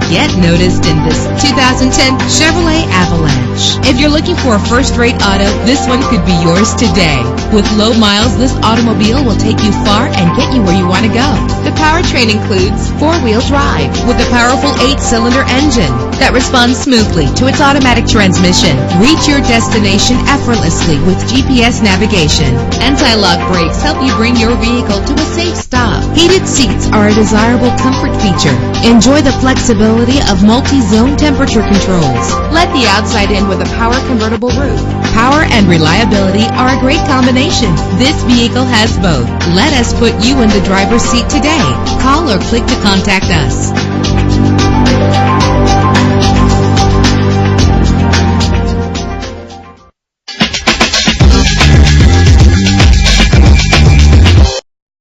Get noticed in this 2010 Chevrolet Avalanche. If you're looking for a first-rate auto, this one could be yours today. With low miles, this automobile will take you far and get you where you want to go. The powertrain includes four-wheel drive with a powerful 8-cylinder engine that responds smoothly to its automatic transmission. Reach your destination effortlessly with GPS navigation. Anti-lock brakes help you bring your vehicle to a safe stop. Heated seats are a desirable comfort feature. Enjoy the flexibility of multi-zone temperature controls. Let the outside in with a power convertible roof. Power and reliability are a great combination. This vehicle has both. Let us put you in the driver's seat today. Call or click to contact us.